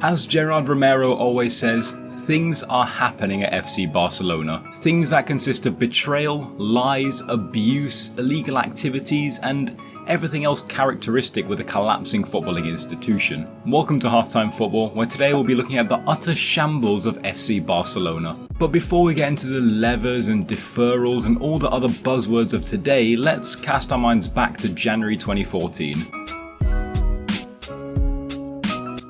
As Gerard Romero always says, things are happening at FC Barcelona. Things that consist of betrayal, lies, abuse, illegal activities, and everything else characteristic with a collapsing footballing institution. Welcome to Halftime Football, where today we'll be looking at the utter shambles of FC Barcelona. But before we get into the levers and deferrals and all the other buzzwords of today, let's cast our minds back to January 2014.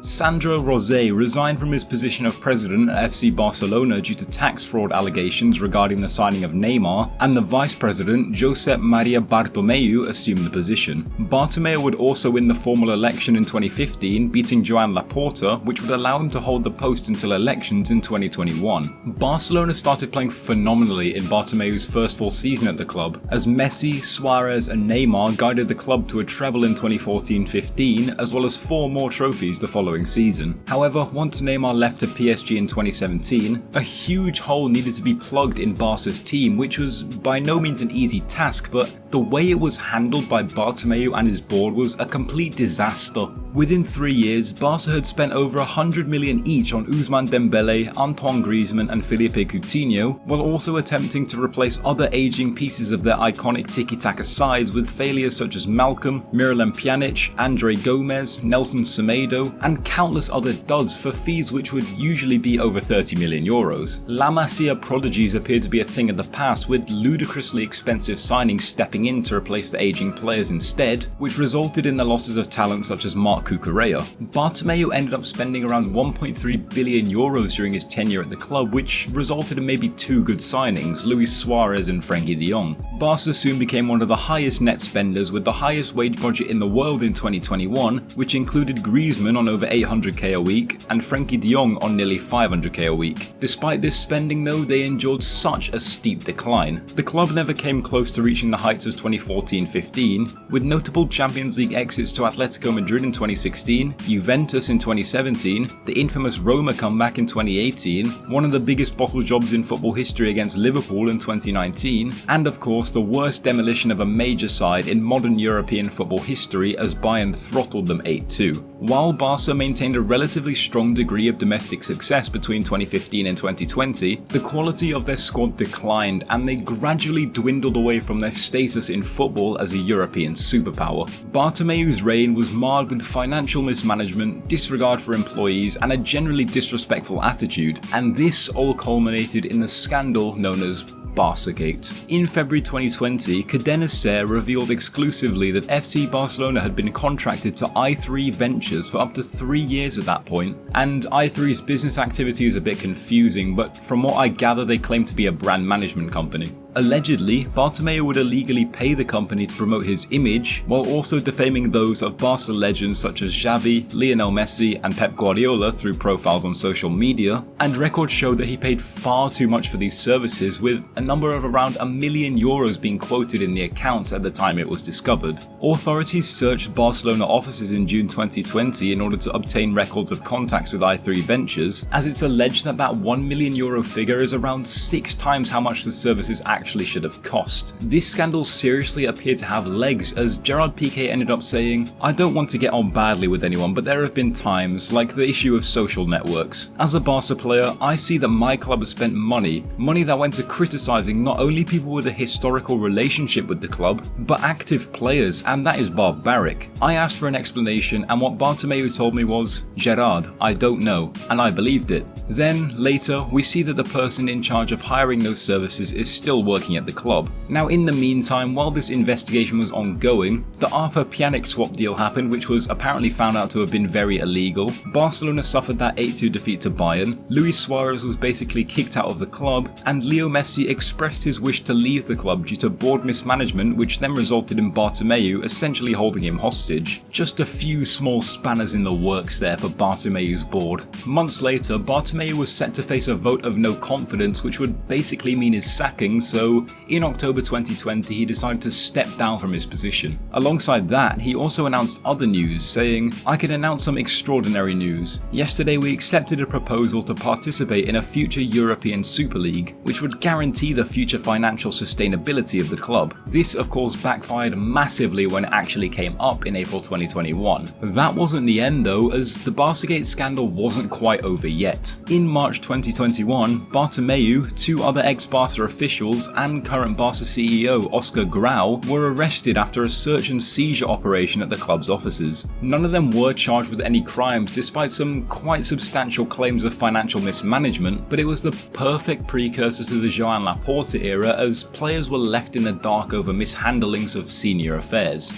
Sandro Rosé resigned from his position of president at FC Barcelona due to tax fraud allegations regarding the signing of Neymar, and the vice president, Josep Maria Bartomeu, assumed the position. Bartomeu would also win the formal election in 2015, beating Joan Laporta, which would allow him to hold the post until elections in 2021. Barcelona started playing phenomenally in Bartomeu's first full season at the club, as Messi, Suarez and Neymar guided the club to a treble in 2014-15, as well as 4 more trophies the following season. However, once Neymar left to PSG in 2017, a huge hole needed to be plugged in Barca's team, which was by no means an easy task, but the way it was handled by Bartomeu and his board was a complete disaster. Within 3 years, Barca had spent over 100 million each on Ousmane Dembele, Antoine Griezmann and Felipe Coutinho, while also attempting to replace other aging pieces of their iconic tiki-taka sides with failures such as Malcolm, Miralem Pjanic, Andre Gomez, Nelson Semedo, and countless other duds for fees which would usually be over 30 million euros. La Masia prodigies appear to be a thing of the past, with ludicrously expensive signings stepping in to replace the aging players instead, which resulted in the losses of talent such as Marc Cucurella. Bartomeu ended up spending around 1.3 billion euros during his tenure at the club, which resulted in maybe 2 good signings, Luis Suarez and Frenkie de Jong. Barca soon became one of the highest net spenders, with the highest wage budget in the world in 2021, which included Griezmann on over 800k a week and Frenkie de Jong on nearly 500k a week. Despite this spending though, they endured such a steep decline. The club never came close to reaching the heights of 2014-15, with notable Champions League exits to Atletico Madrid in 2016, Juventus in 2017, the infamous Roma comeback in 2018, one of the biggest bottle jobs in football history against Liverpool in 2019, and of course the worst demolition of a major side in modern European football history as Bayern throttled them 8-2. While Barca maintained a relatively strong degree of domestic success between 2015 and 2020, the quality of their squad declined and they gradually dwindled away from their status in football as a European superpower. Bartomeu's reign was marred with financial mismanagement, disregard for employees and a generally disrespectful attitude, and this all culminated in the scandal known as Barcagate. In February 2020, Cadena SER revealed exclusively that FC Barcelona had been contracted to i3 Ventures for up to 3 years at that point, and i3's business activity is a bit confusing, but from what I gather they claim to be a brand management company. Allegedly, Bartomeu would illegally pay the company to promote his image, while also defaming those of Barca legends such as Xavi, Lionel Messi and Pep Guardiola through profiles on social media, and records show that he paid far too much for these services, with a number of around €1 million being quoted in the accounts at the time it was discovered. Authorities searched Barcelona offices in June 2020 in order to obtain records of contacts with i3 Ventures, as it's alleged that €1 million figure is around 6 times how much the services actually should have cost. This scandal seriously appeared to have legs, as Gerard Piqué ended up saying, "I don't want to get on badly with anyone, but there have been times, like the issue of social networks. As a Barca player, I see that my club has spent money that went to criticising not only people with a historical relationship with the club, but active players, and that is barbaric. I asked for an explanation, and what Bartomeu told me was, 'Gerard, I don't know,' and I believed it. Then, later, we see that the person in charge of hiring those services is still working at the club. Now, in the meantime, while this investigation was ongoing, the Arthur Pjanic swap deal happened, which was apparently found out to have been very illegal. Barcelona suffered that 8-2 defeat to Bayern, Luis Suarez was basically kicked out of the club, and Leo Messi expressed his wish to leave the club due to board mismanagement, which then resulted in Bartomeu essentially holding him hostage. Just a few small spanners in the works there for Bartomeu's board. Months later, Bartomeu was set to face a vote of no confidence, which would basically mean his sacking, so so in October 2020 he decided to step down from his position. Alongside that, he also announced other news, saying, "I can announce some extraordinary news. Yesterday we accepted a proposal to participate in a future European Super League, which would guarantee the future financial sustainability of the club." This of course backfired massively when it actually came up in April 2021. That wasn't the end though, as the Barcagate scandal wasn't quite over yet. In March 2021, Bartomeu, two other ex-Barca officials, and current Barca CEO Oscar Grau were arrested after a search and seizure operation at the club's offices. None of them were charged with any crimes despite some quite substantial claims of financial mismanagement, but it was the perfect precursor to the Joan Laporta era, as players were left in the dark over mishandlings of senior affairs.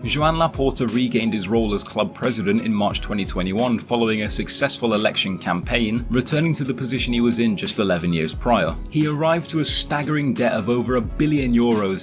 Joan Laporta regained his role as club president in March 2021 following a successful election campaign, returning to the position he was in just 11 years prior. He arrived to a staggering debt of over €1 billion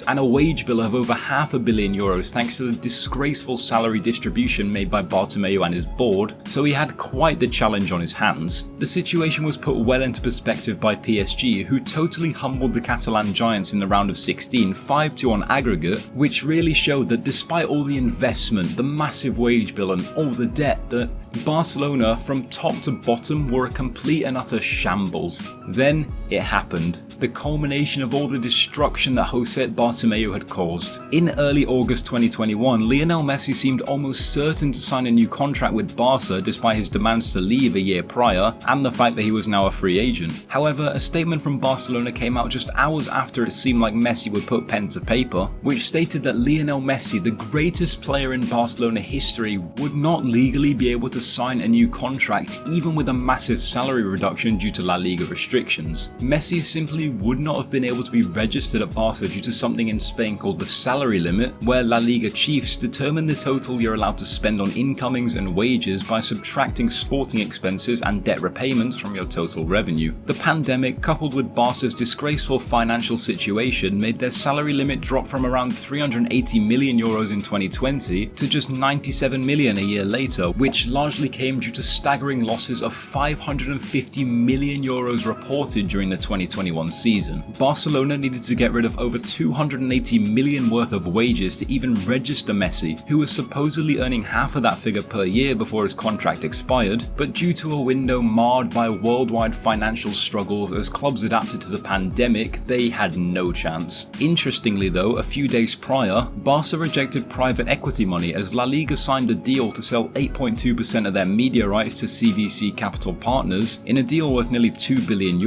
and a wage bill of over €500 million thanks to the disgraceful salary distribution made by Bartomeu and his board, so he had quite the challenge on his hands. The situation was put well into perspective by PSG, who totally humbled the Catalan giants in the round of 16, 5-2 on aggregate, which really showed that despite all the investment, the massive wage bill and all the debt, that Barcelona from top to bottom were a complete and utter shambles. Then it happened, the culmination of all the destruction that Josep Bartomeu had caused. In early August 2021, Lionel Messi seemed almost certain to sign a new contract with Barca despite his demands to leave a year prior and the fact that he was now a free agent. However, a statement from Barcelona came out just hours after it seemed like Messi would put pen to paper, which stated that Lionel Messi, the greatest player in Barcelona history, would not legally be able to sign a new contract even with a massive salary reduction due to La Liga restrictions. Messi simply would not have been able to be registered at Barca due to something in Spain called the salary limit, where La Liga chiefs determine the total you're allowed to spend on incomings and wages by subtracting sporting expenses and debt repayments from your total revenue. The pandemic, coupled with Barca's disgraceful financial situation, made their salary limit drop from around €380 million in 2020 to just 97 million a year later, which largely came due to staggering losses of €550 million reported during the 2021 season. Barcelona needed to get rid of over 280 million worth of wages to even register Messi, who was supposedly earning half of that figure per year before his contract expired, but due to a window marred by worldwide financial struggles as clubs adapted to the pandemic, they had no chance. Interestingly though, a few days prior, Barca rejected private equity money as La Liga signed a deal to sell 8.2% of their media rights to CVC Capital Partners in a deal worth nearly €2 billion,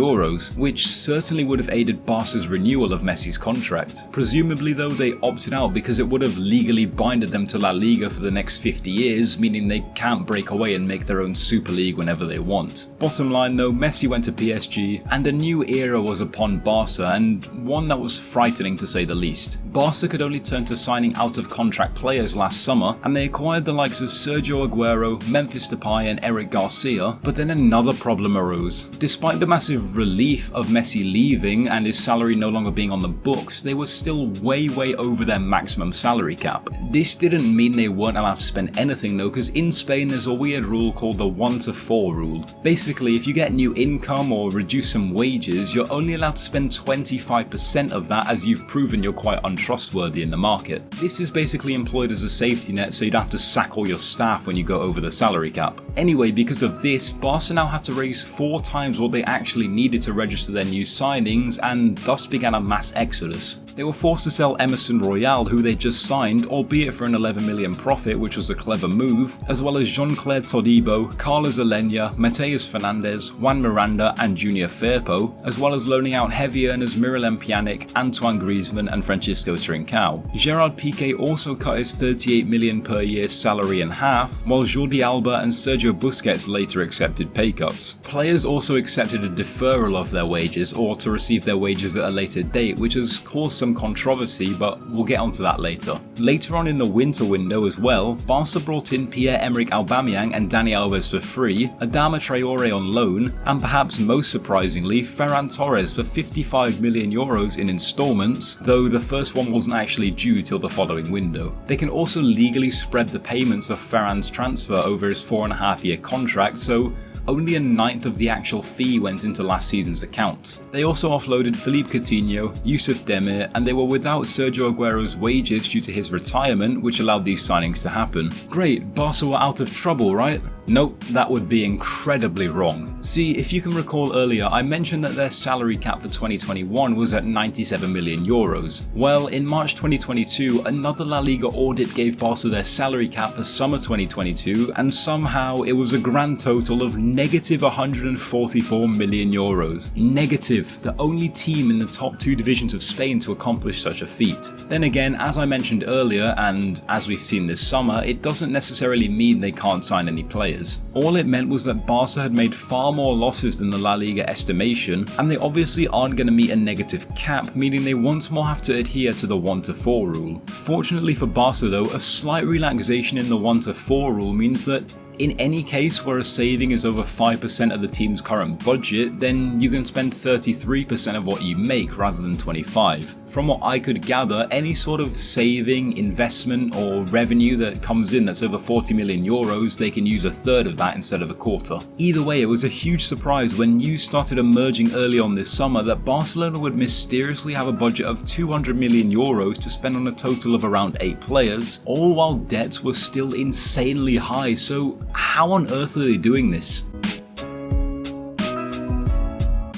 which certainly would have aided Barca's renewal of Messi's contract. Presumably though, they opted out because it would have legally binded them to La Liga for the next 50 years, meaning they can't break away and make their own Super League whenever they want. Bottom line though, Messi went to PSG and a new era was upon Barca, and one that was frightening to say the least. Barca could only turn to signing out of contract players last summer, and they acquired the likes of Sergio Aguero, Memphis Depay and Eric Garcia, but then another problem arose. Despite the massive relief of Messi leaving and his salary no longer being on the books, they were still way over their maximum salary cap. This didn't mean they weren't allowed to spend anything though, because in Spain there's a weird rule called the 1-to-4 rule. Basically, if you get new income or reduce some wages, you're only allowed to spend 25% of that, as you've proven you're quite untrustworthy in the market. This is basically employed as a safety net so you'd have to sack all your staff when you go over the salary cap. Anyway, because of this, Barca now had to raise 4 times what they actually needed to register their new signings, and thus began a mass exodus. They were forced to sell Emerson Royal, who they just signed, albeit for an 11 million profit, which was a clever move, as well as Jean-Claire Todibo, Carlos Alenya, Mateus Fernandez, Juan Miranda and Junior Firpo, as well as loaning out heavy earners Miralem Pjanic, Antoine Griezmann and Francisco Trincao. Gerard Piqué also cut his 38 million per year salary in half, while Jordi Alba and Sergio Busquets later accepted pay cuts. Players also accepted a deferral of their wages, or to receive their wages at a later date, which has caused some controversy, but we'll get onto that later. Later on in the winter window as well, Barca brought in Pierre-Emerick Aubameyang and Dani Alves for free, Adama Traore on loan, and perhaps most surprisingly, Ferran Torres for €55 million in installments, though the first one wasn't actually due till the following window. They can also legally spread the payments of Ferran's transfer over his 4.5-year contract, so only a ninth of the actual fee went into last season's accounts. They also offloaded Philippe Coutinho, Youssouf Demir, and they were without Sergio Aguero's wages due to his retirement, which allowed these signings to happen. Great, Barca were out of trouble, right? Nope, that would be incredibly wrong. See, if you can recall earlier, I mentioned that their salary cap for 2021 was at 97 million euros. Well, in March 2022, another La Liga audit gave Barca their salary cap for summer 2022, and somehow it was a grand total of negative 144 million euros. Negative, the only team in the top two divisions of Spain to accomplish such a feat. Then again, as I mentioned earlier, and as we've seen this summer, it doesn't necessarily mean they can't sign any players. All it meant was that Barca had made far more losses than the La Liga estimation, and they obviously aren't going to meet a negative cap, meaning they once more have to adhere to the 1-4 rule. Fortunately for Barca though, a slight relaxation in the 1-4 rule means that in any case where a saving is over 5% of the team's current budget, then you can spend 33% of what you make rather than 25%. From what I could gather, any sort of saving, investment or revenue that comes in that's over 40 million euros, they can use a third of that instead of a quarter. Either way, it was a huge surprise when news started emerging early on this summer that Barcelona would mysteriously have a budget of 200 million euros to spend on a total of around 8 players, all while debts were still insanely high. So how on earth are they doing this?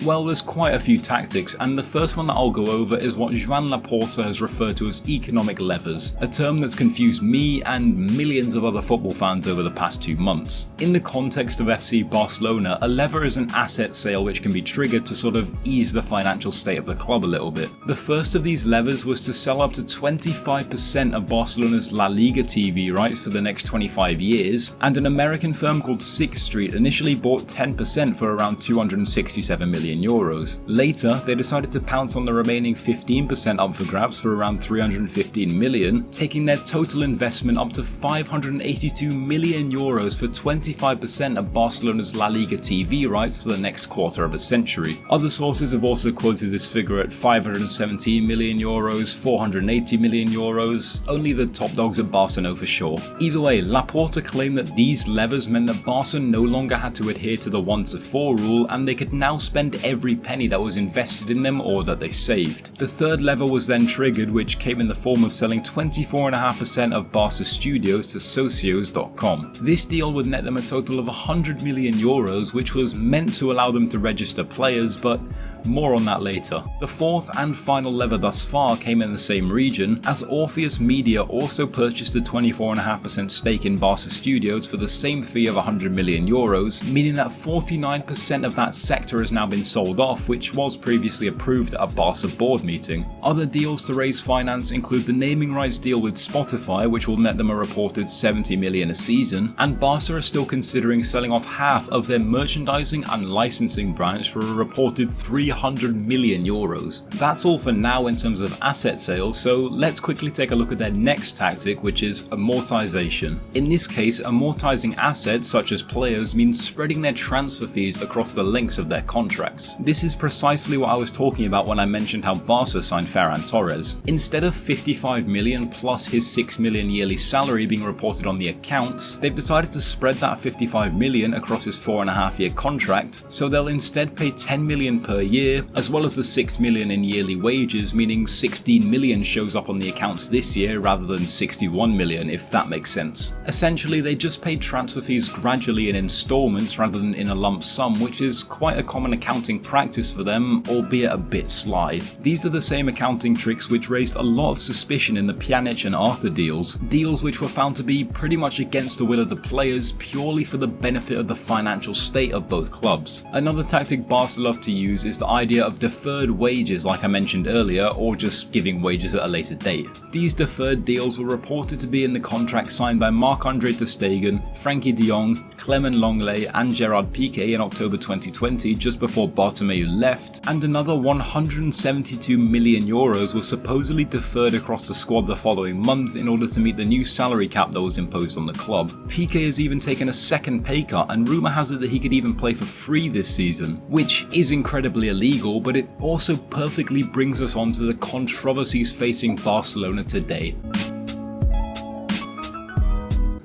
Well, there's quite a few tactics, and the first one that I'll go over is what Joan Laporta has referred to as economic levers, a term that's confused me and millions of other football fans over the past 2 months. In the context of FC Barcelona, a lever is an asset sale which can be triggered to sort of ease the financial state of the club a little bit. The first of these levers was to sell up to 25% of Barcelona's La Liga TV rights for the next 25 years, and an American firm called Sixth Street initially bought 10% for around 267 million euros. Later, they decided to pounce on the remaining 15% up for grabs for around 315 million, taking their total investment up to 582 million euros for 25% of Barcelona's La Liga TV rights for the next quarter of a century. Other sources have also quoted this figure at 517 million euros, 480 million euros, only the top dogs at Barca know for sure. Either way, Laporta claimed that these levers meant that Barca no longer had to adhere to the 1-4 rule, and they could now spend every penny that was invested in them or that they saved. The third lever was then triggered, which came in the form of selling 24.5% of Barca Studios to Socios.com. This deal would net them a total of 100 million euros, which was meant to allow them to register players, but more on that later. The fourth and final lever thus far came in the same region, as Orpheus Media also purchased a 24.5% stake in Barca Studios for the same fee of 100 million euros, meaning that 49% of that sector has now been sold off, which was previously approved at a Barca board meeting. Other deals to raise finance include the naming rights deal with Spotify, which will net them a reported 70 million a season, and Barca are still considering selling off half of their merchandising and licensing branch for a reported 300 million euros. That's all for now in terms of asset sales, so let's quickly take a look at their next tactic, which is amortization. In this case, amortizing assets such as players means spreading their transfer fees across the lengths of their contracts. This is precisely what I was talking about when I mentioned how Barca signed Ferran Torres. Instead of 55 million plus his 6 million yearly salary being reported on the accounts, they've decided to spread that 55 million across his 4.5-year contract, so they'll instead pay 10 million per year, as well as the 6 million in yearly wages, meaning 16 million shows up on the accounts this year rather than 61 million, if that makes sense. Essentially, they just paid transfer fees gradually in installments rather than in a lump sum, which is quite a common accounting practice for them, albeit a bit sly. These are the same accounting tricks which raised a lot of suspicion in the Pjanic and Arthur deals which were found to be pretty much against the will of the players purely for the benefit of the financial state of both clubs. Another tactic Barca love to use is the idea of deferred wages, like I mentioned earlier, or just giving wages at a later date. These deferred deals were reported to be in the contract signed by Marc-Andre ter Stegen, Frenkie de Jong, Clément Lenglet and Gerard Piqué in October 2020, just before Bartomeu left, and another 172 million euros was supposedly deferred across the squad the following month in order to meet the new salary cap that was imposed on the club. Piqué has even taken a second pay cut, and rumour has it that he could even play for free this season, which is incredibly illegal, but it also perfectly brings us on to the controversies facing Barcelona today.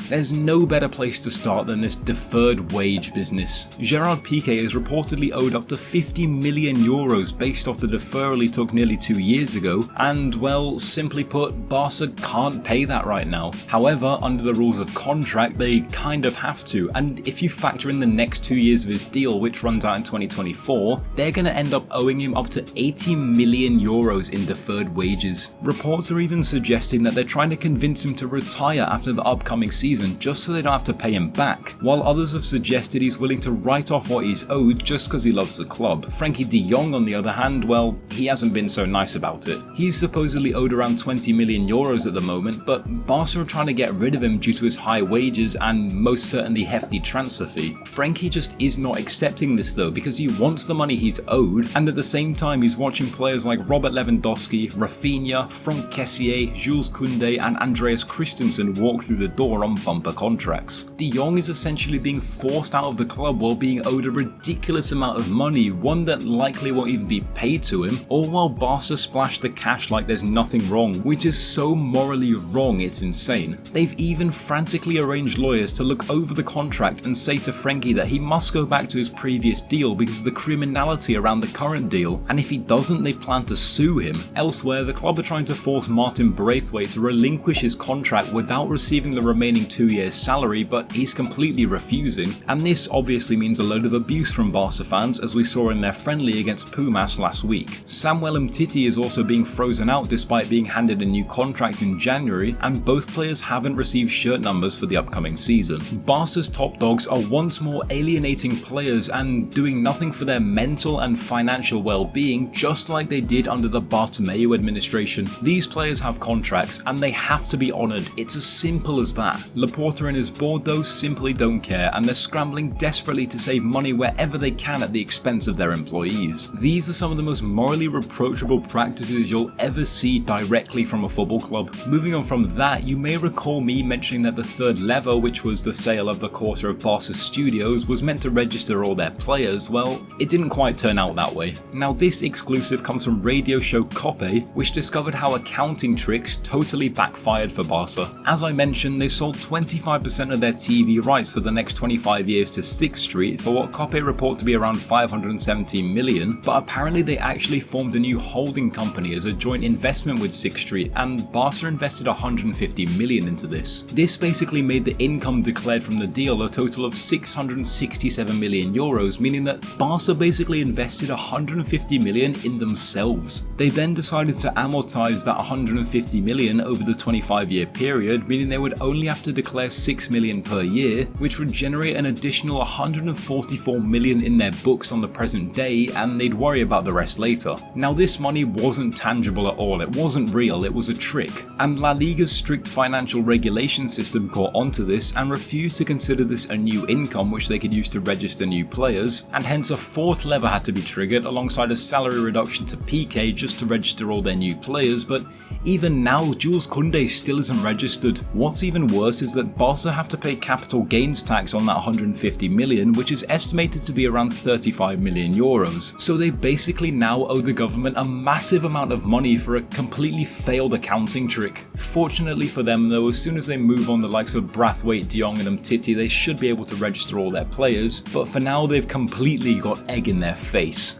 There's no better place to start than this deferred wage business. Gerard Piqué is reportedly owed up to 50 million euros based off the deferral he took nearly 2 years ago, and well, simply put, Barca can't pay that right now. However, under the rules of contract, they kind of have to, and if you factor in the next 2 years of his deal, which runs out in 2024, they're going to end up owing him up to 80 million euros in deferred wages. Reports are even suggesting that they're trying to convince him to retire after the upcoming season just so they don't have to pay him back, while others have suggested he's willing to write off what he's owed just because he loves the club. Frenkie de Jong, on the other hand, well, he hasn't been so nice about it. He's supposedly owed around 20 million euros at the moment, but Barca are trying to get rid of him due to his high wages and most certainly hefty transfer fee. Frenkie just is not accepting this though, because he wants the money he's owed, and at the same time he's watching players like Robert Lewandowski, Rafinha, Franck Kessié, Jules Koundé and Andreas Christensen walk through the door on bumper contracts. De Jong is essentially being forced out of the club while being owed a ridiculous amount of money, one that likely won't even be paid to him, all while Barca splash the cash like there's nothing wrong, which is so morally wrong it's insane. They've even frantically arranged lawyers to look over the contract and say to Frenkie that he must go back to his previous deal because of the criminality around the current deal, and if he doesn't, they plan to sue him. Elsewhere, the club are trying to force Martin Braithwaite to relinquish his contract without receiving the remaining 2 years' salary, but he's completely refusing, and this obviously means a load of abuse from Barca fans, as we saw in their friendly against Pumas last week. Samuel Umtiti is also being frozen out despite being handed a new contract in January, and both players haven't received shirt numbers for the upcoming season. Barca's top dogs are once more alienating players and doing nothing for their mental and financial well-being, just like they did under the Bartomeu administration. These players have contracts and they have to be honoured. It's as simple as that. Laporta and his board though simply don't care, and they're scrambling desperately to save money wherever they can at the expense of their employees. These are some of the most morally reproachable practices you'll ever see directly from a football club. Moving on from that, you may recall me mentioning that the third lever, which was the sale of a quarter of Barca's studios, was meant to register all their players. Well, it didn't quite turn out that way. Now this exclusive comes from radio show Cope, which discovered how accounting tricks totally backfired for Barca. As I mentioned, they sold 25% of their TV rights for the next 25 years to 6th Street for what Cope report to be around 517 million, but apparently they actually formed a new holding company as a joint investment with 6th Street, and Barca invested 150 million into this. This basically made the income declared from the deal a total of 667 million euros, meaning that Barca basically invested 150 million in themselves. They then decided to amortize that 150 million over the 25-year period, meaning they would only have to declare 6 million per year, which would generate an additional 144 million in their books on the present day, and they'd worry about the rest later. Now this money wasn't tangible at all, it wasn't real, it was a trick, and La Liga's strict financial regulation system caught onto this and refused to consider this a new income which they could use to register new players, and hence a fourth lever had to be triggered alongside a salary reduction to Piqué just to register all their new players. But even now, Jules Koundé still isn't registered. What's even worse is that Barca have to pay capital gains tax on that 150 million, which is estimated to be around 35 million euros. So they basically now owe the government a massive amount of money for a completely failed accounting trick. Fortunately for them though, as soon as they move on the likes of Braithwaite, De Jong and Umtiti, they should be able to register all their players, but for now they've completely got egg in their face.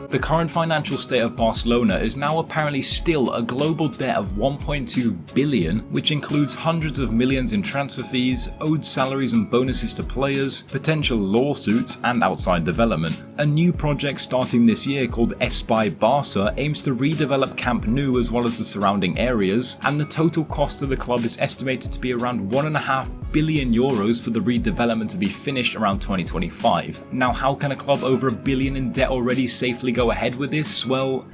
The current financial state of Barcelona is now apparently still a global debt of 1.2 billion, which includes hundreds of millions in transfer fees, owed salaries and bonuses to players, potential lawsuits and outside development. A new project starting this year called Espai Barça aims to redevelop Camp Nou as well as the surrounding areas, and the total cost of the club is estimated to be around 1.5 billion euros for the redevelopment to be finished around 2025. Now how can a club over $1 billion in debt already safely go ahead with this? Well,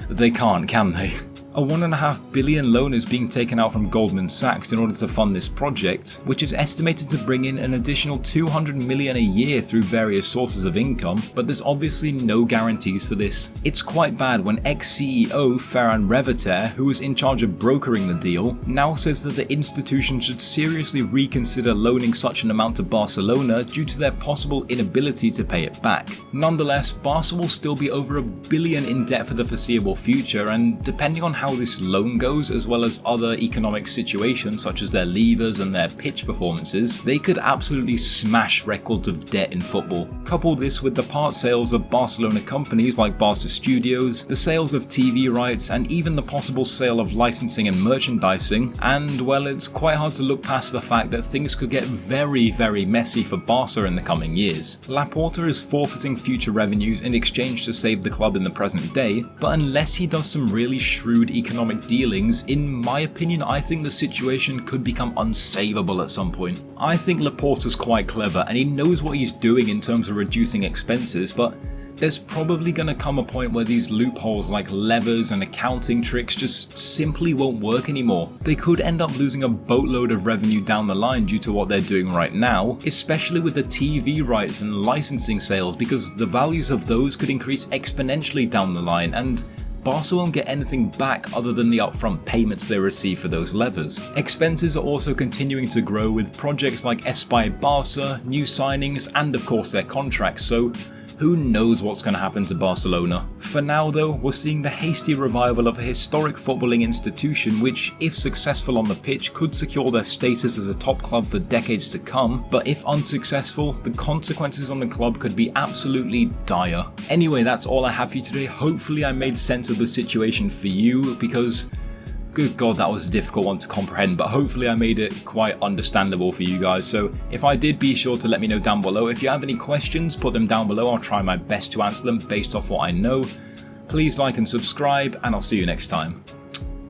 they can't, can they? A 1.5 billion loan is being taken out from Goldman Sachs in order to fund this project, which is estimated to bring in an additional 200 million a year through various sources of income, but there's obviously no guarantees for this. It's quite bad when ex-CEO Ferran Reverter, who was in charge of brokering the deal, now says that the institution should seriously reconsider loaning such an amount to Barcelona due to their possible inability to pay it back. Nonetheless, Barca will still be over $1 billion in debt for the foreseeable future, and depending on how how this loan goes, as well as other economic situations such as their levers and their pitch performances, they could absolutely smash records of debt in football. Couple this with the part sales of Barcelona companies like Barca Studios, the sales of TV rights, and even the possible sale of licensing and merchandising, and well, it's quite hard to look past the fact that things could get very, very messy for Barca in the coming years. Laporta is forfeiting future revenues in exchange to save the club in the present day, but unless he does some really shrewd economic dealings, in my opinion, I think the situation could become unsavable at some point. I think Laporta's quite clever and he knows what he's doing in terms of reducing expenses, but there's probably going to come a point where these loopholes like levers and accounting tricks just simply won't work anymore. They could end up losing a boatload of revenue down the line due to what they're doing right now, especially with the TV rights and licensing sales, because the values of those could increase exponentially down the line, and Barca won't get anything back other than the upfront payments they receive for those levers. Expenses are also continuing to grow with projects like SHAMBLES Barca, new signings, and of course their contracts, so who knows what's going to happen to Barcelona. For now though, we're seeing the hasty revival of a historic footballing institution which, if successful on the pitch, could secure their status as a top club for decades to come, but if unsuccessful, the consequences on the club could be absolutely dire. Anyway, that's all I have for you today. Hopefully I made sense of the situation for you, because good God, that was a difficult one to comprehend, but hopefully I made it quite understandable for you guys. So if I did, be sure to let me know down below. If you have any questions, put them down below. I'll try my best to answer them based off what I know. Please like and subscribe, and I'll see you next time.